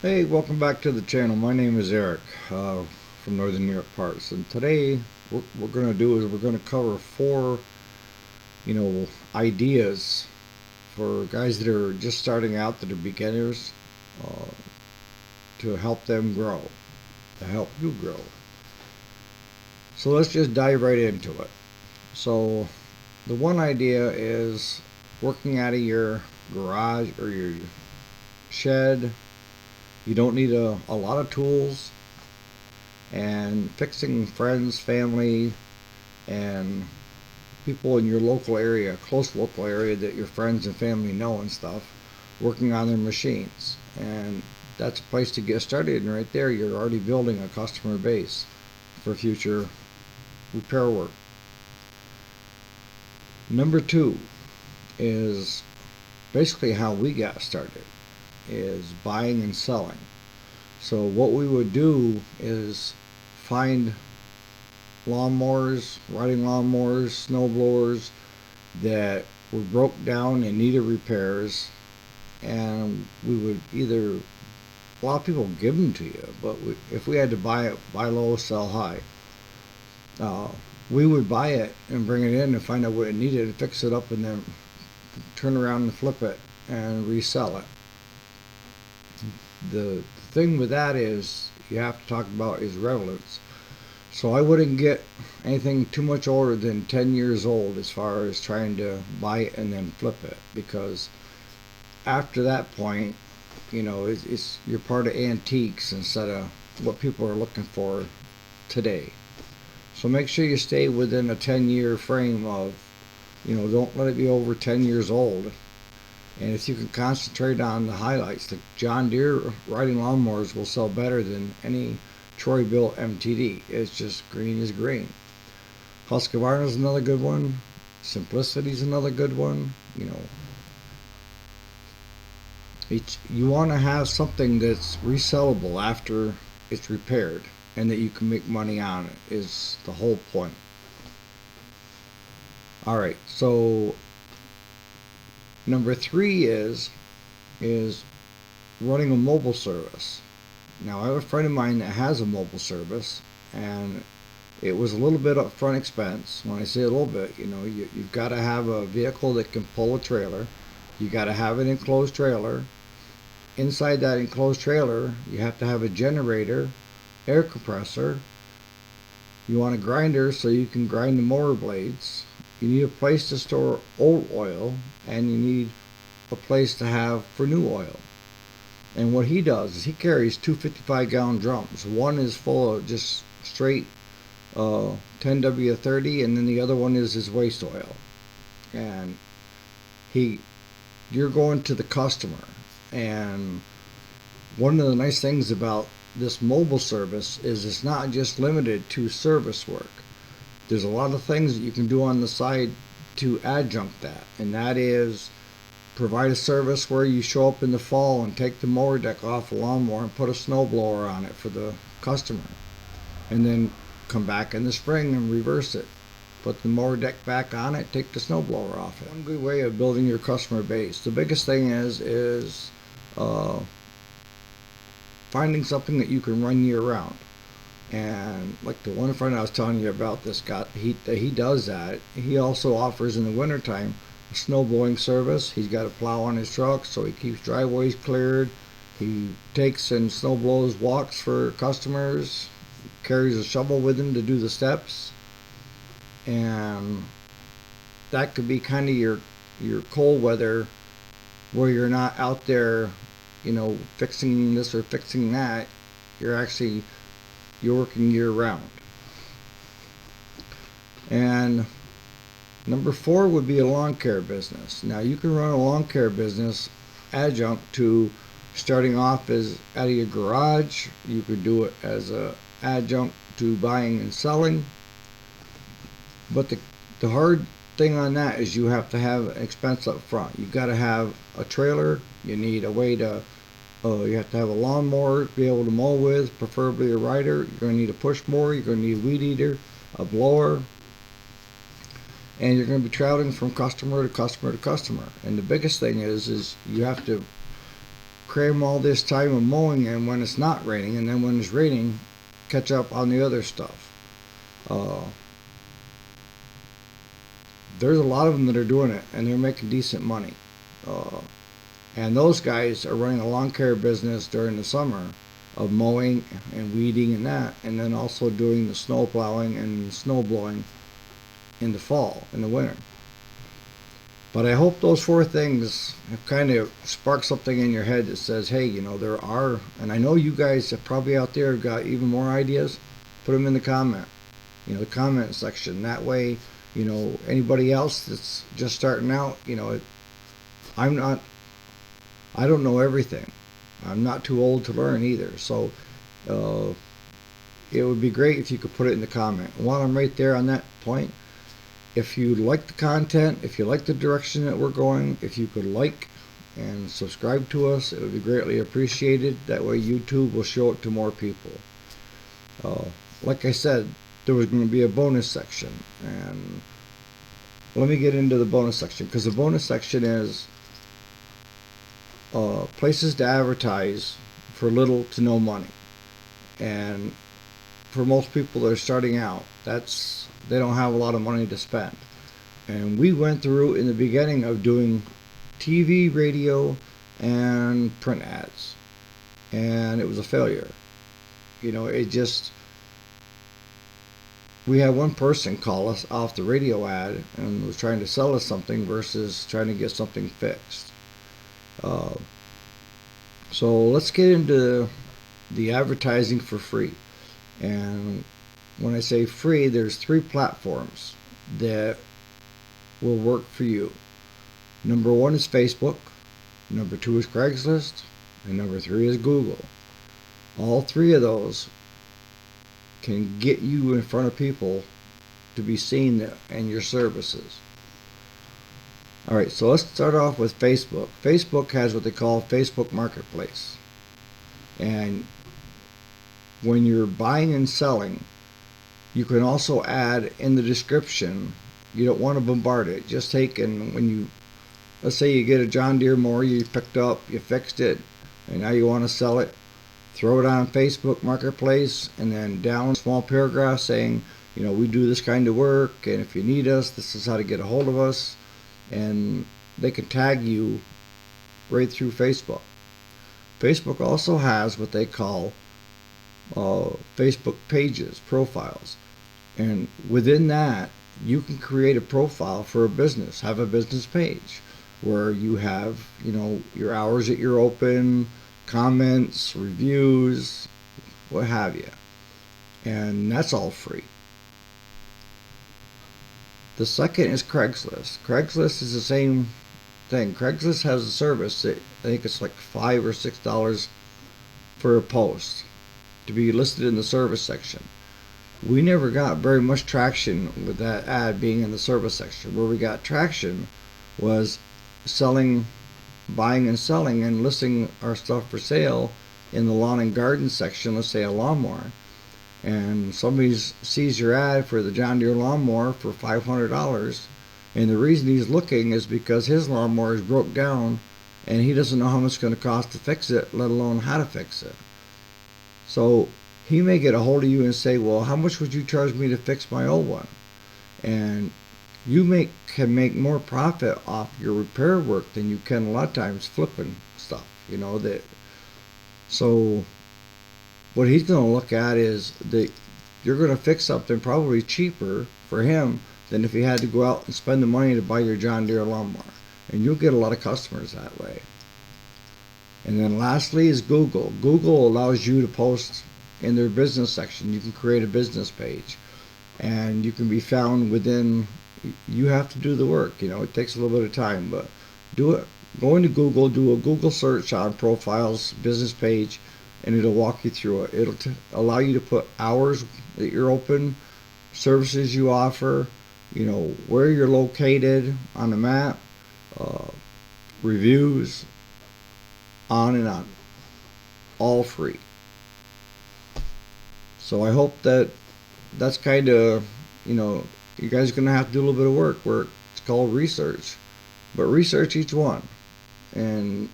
Hey, welcome back to the channel. My name is Eric from Northern New York Parts, and today what we're going to do is we're going to cover four, ideas for guys that are just starting out, that are beginners, uh, to help them grow, to help you grow. So let's just dive right into it. So the one idea is working out of your garage or your shed. You don't need a lot of tools, and fixing friends, family, and people in your local area, close local area that your friends and family know and stuff, working on their machines. And that's a place to get started, and right there you're already building a customer base for future repair work. Number two is basically how we got started, is buying and selling. So what we would do is find lawnmowers, riding lawnmowers, snow blowers that were broke down and needed repairs, and we would either, a lot of people give them to you, but if we had to buy it, buy low, sell high, uh, we would buy it and bring it in and find out what it needed and fix it up, and then turn around and flip it and resell it. The thing with that is you have to talk about is relevance. So I wouldn't get anything too much older than 10 years old as far as trying to buy it and then flip it, because after that point, it's you're part of antiques instead of what people are looking for today. So make sure you stay within a 10-year frame of, don't let it be over 10 years old. And if you can concentrate on the highlights, the John Deere riding lawnmowers will sell better than any Troy built MTD. It's just green is green. Husqvarna is another good one. Simplicity is another good one. You want to have something that's resellable after it's repaired, and that you can make money on it is the whole point. All right, so number three is running a mobile service. Now, I have a friend of mine that has a mobile service, and it was a little bit upfront expense. When I say a little bit, you've got to have a vehicle that can pull a trailer. You got to have an enclosed trailer. Inside that enclosed trailer, you have to have a generator, air compressor. You want a grinder so you can grind the mower blades. You need a place to store old oil, and you need a place to have for new oil. And what he does is he carries two 55-gallon drums. One is full of just straight 10W30, and then the other one is his waste oil. And you're going to the customer. And one of the nice things about this mobile service is it's not just limited to service work. There's a lot of things that you can do on the side to adjunct that, and that is provide a service where you show up in the fall and take the mower deck off a lawnmower and put a snowblower on it for the customer, and then come back in the spring and reverse it, put the mower deck back on it, take the snowblower off it. One good way of building your customer base. The biggest thing is finding something that you can run year round. And like the one friend I was telling you about, this guy, he does that. He also offers in the wintertime a snow blowing service. He's got a plow on his truck, so he keeps driveways cleared. He takes and snow blows walks for customers, carries a shovel with him to do the steps, and that could be kind of your cold weather, where you're not out there, fixing this or fixing that. You're working year round. And number four would be a lawn care business. Now, you can run a lawn care business adjunct to starting off as out of your garage. You could do it as a adjunct to buying and selling. But the hard thing on that is you have to have an expense up front. You've got to have a trailer. You need a way to you have to have a lawnmower to be able to mow with, preferably a rider. You're going to need a push mower. You're going to need a weed eater, a blower, and you're going to be traveling from customer to customer to customer. And the biggest thing is you have to cram all this time of mowing in when it's not raining, and then when it's raining, catch up on the other stuff. Uh, there's a lot of them that are doing it, and they're making decent money. Uh, and those guys are running a lawn care business during the summer of mowing and weeding and that, and then also doing the snow plowing and snow blowing in the fall, in the winter. But I hope those four things have kind of sparked something in your head that says, hey, there are, and I know you guys have probably out there have got even more ideas. Put them in the comment section. That way, anybody else that's just starting out, I'm not, I don't know everything. I'm not too old to learn either. So it would be great if you could put it in the comment. While I'm right there on that point, if you like the content, if you like the direction that we're going, if you could like and subscribe to us, it would be greatly appreciated. That way YouTube will show it to more people. Like I said, there was going to be a bonus section, and let me get into the bonus section, because the bonus section is places to advertise for little to no money. And for most people that are starting out, they don't have a lot of money to spend. And we went through in the beginning of doing TV, radio, and print ads, and it was a failure. We had one person call us off the radio ad and was trying to sell us something versus trying to get something fixed. So let's get into the advertising for free. And when I say free, there's 3 platforms that will work for you. Number 1 is Facebook, number 2 is Craigslist, and number 3 is Google. All 3 of those can get you in front of people to be seen and your services. Alright, so let's start off with Facebook. Facebook has what they call Facebook Marketplace. And when you're buying and selling, you can also add in the description. You don't want to bombard it. Just take, and let's say you get a John Deere mower you picked up, you fixed it, and now you want to sell it, throw it on Facebook Marketplace, and then down a small paragraph saying, we do this kind of work, and if you need us, this is how to get a hold of us. And they can tag you right through Facebook. Facebook also has what they call Facebook pages, profiles. And within that, you can create a profile for a business, have a business page where you have, your hours that you're open, comments, reviews, what have you. And that's all free. The second is Craigslist. Craigslist is the same thing. Craigslist has a service that I think it's like $5 or $6 for a post to be listed in the service section. We never got very much traction with that ad being in the service section. Where we got traction was buying and selling and listing our stuff for sale in the lawn and garden section. Let's say a lawnmower, and somebody sees your ad for the John Deere lawnmower for $500, and the reason he's looking is because his lawnmower is broke down and he doesn't know how much it's going to cost to fix it, let alone how to fix it. So he may get a hold of you and say, well, how much would you charge me to fix my old one? And you can make more profit off your repair work than you can a lot of times flipping stuff, so what he's going to look at is that you're going to fix something probably cheaper for him than if he had to go out and spend the money to buy your John Deere lawnmower. And you'll get a lot of customers that way. And then lastly is Google. Google allows you to post in their business section. You can create a business page, and you can be found within. You have to do the work. It takes a little bit of time, but do it. Go into Google, do a Google search on profiles, business page, and it'll walk you through it. It'll allow you to put hours that you're open, services you offer, where you're located on the map, reviews, on and on. All free. So I hope that's kind of, you guys are going to have to do a little bit of work where it's called research. But research each one. And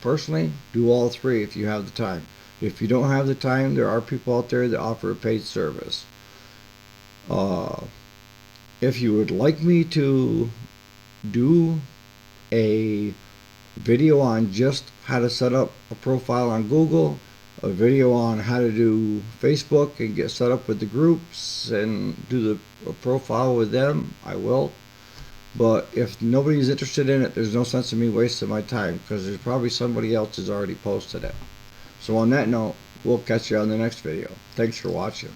personally, do all three if you have the time. If you don't have the time, there are people out there that offer a paid service. Uh, if you would like me to do a video on just how to set up a profile on Google, a video on how to do Facebook and get set up with the groups and do a profile with them, I will. But if nobody's interested in it, there's no sense in me wasting my time, because there's probably somebody else who's already posted it. So on that note, we'll catch you on the next video. Thanks for watching.